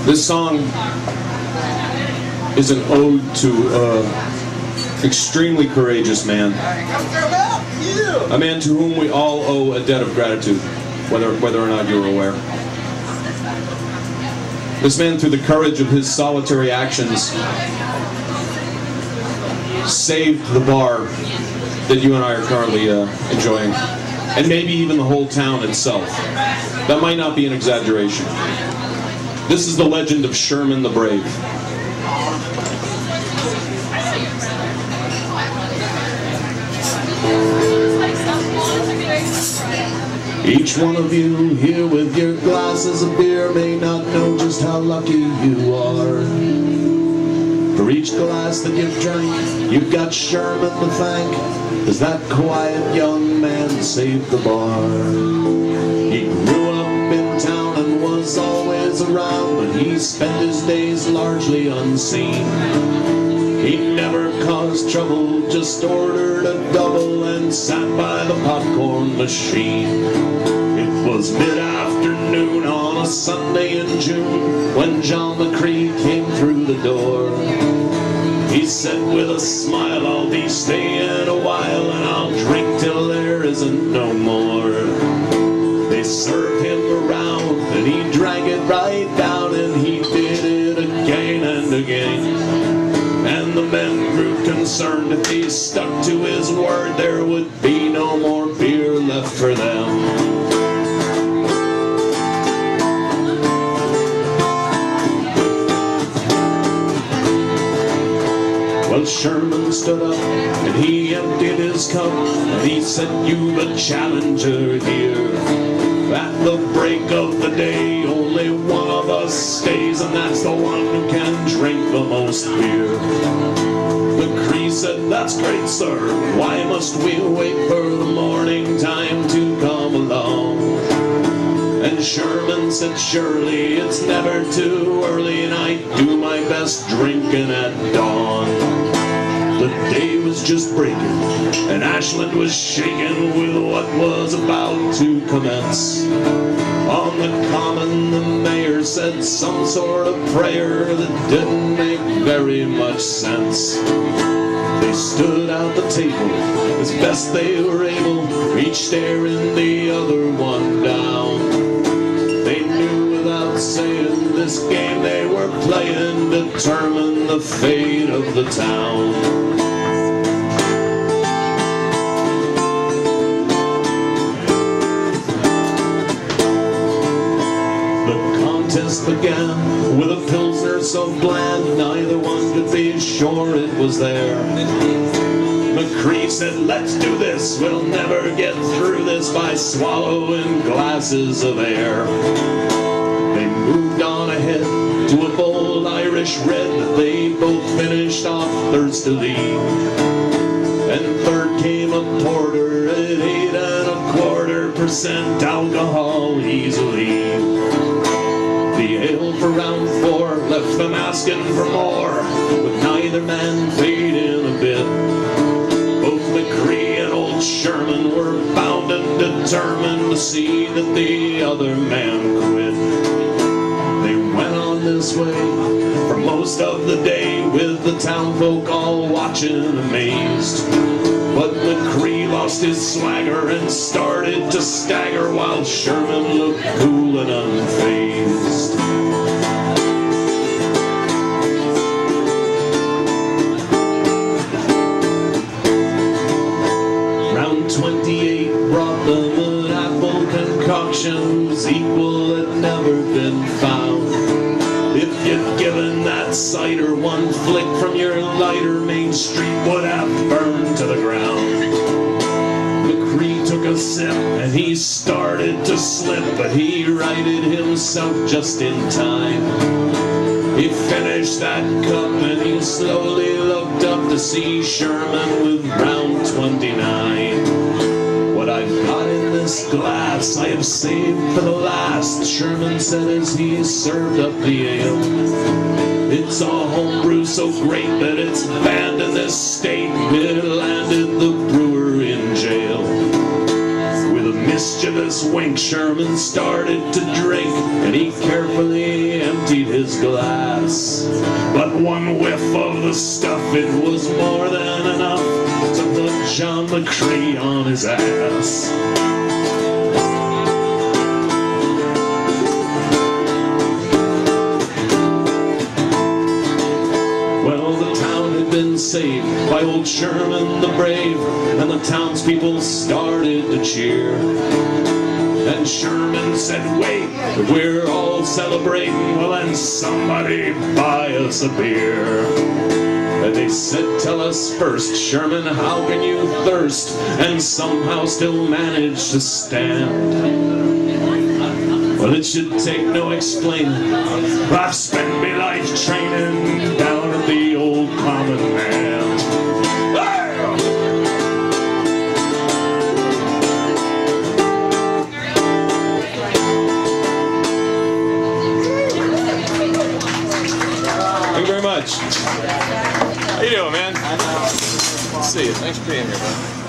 This song is an ode to an extremely courageous man. A man to whom we all owe a debt of gratitude, whether or not you're aware. This man, through the courage of his solitary actions, saved the bar that you and I are currently enjoying. And maybe even the whole town itself. That might not be an exaggeration. This is the legend of Sherman the Brave. Each one of you here with your glasses of beer may not know just how lucky you are. For each glass that you've drank, you've got Sherman to thank, as that quiet young man saved the bar. He grew up in town and was always around, but he spent his days largely unseen. He never caused trouble, just ordered a double and sat by the popcorn machine. It was mid-afternoon on a Sunday in June when John McCree came through the door. He said with a smile, "I'll be staying a while and I'll drink till there isn't no more." They served him around and he drank it right down, and he did it again and again. And the men grew concerned if he stuck to his word, there would be no more beer left for them. Well, Sherman stood up and he emptied his cup and he said, "You've a challenger here. At the break of the day, only one of us stays, and that's the one who can drink the most beer." McCree said, "That's great, sir. Why must we wait for the morning time to come along?" And Sherman said, "Surely it's never too early, and I do my best drinking at dawn." The day was just breaking, and Ashland was shaken with what was about to commence. On the common, the mayor said some sort of prayer that didn't make very much sense. They stood at the table as best they were able, each staring the other one down. They knew without saying this game they were playing determined the fate of the town. Began with a pilsner so bland neither one could be sure it was there. McCree said, "Let's do this. We'll never get through this by swallowing glasses of air." They moved on ahead to a bold Irish red that they both finished off thirstily. And third came a porter at 8.25% alcohol easily. The ale for round 4 left them asking for more, but neither man paid in a bit. Both McCree and old Sherman were bound and determined to see that the other man quit. They went on this way for most of the day, with the townfolk all watching amazed. But McCree lost his swagger and started to stagger, while Sherman looked cool and unfazed. Round 28 brought them an apple concoction whose equal had never been found. If you'd given that cider one flick from your lighter, Main Street would have burned to the ground. McCree took a sip and he started to slip, but he righted himself just in time. He finished that cup and he slowly looked up to see Sherman with round 29. "What I've got in this glass I have saved for the last," Sherman said as he served up the ale. "It's a homebrew so great that it's banned in this state. It landed the brewer in jail." With a mischievous wink, Sherman started to drink, and he carefully emptied emptied his glass. But one whiff of the stuff, it was more than enough to put John McCree on his ass. Well, the town had been saved by old Sherman the brave, and the townspeople started to cheer. And Sherman said, wait, we're all celebrating, well then somebody buy us a beer. And they said, tell us first, Sherman, how can you thirst and somehow still manage to stand? Well, it should take no explaining, I've spent my life training down at the old Common Man. Thank you very much. How you doing, man? See you. Thanks for being here, bud.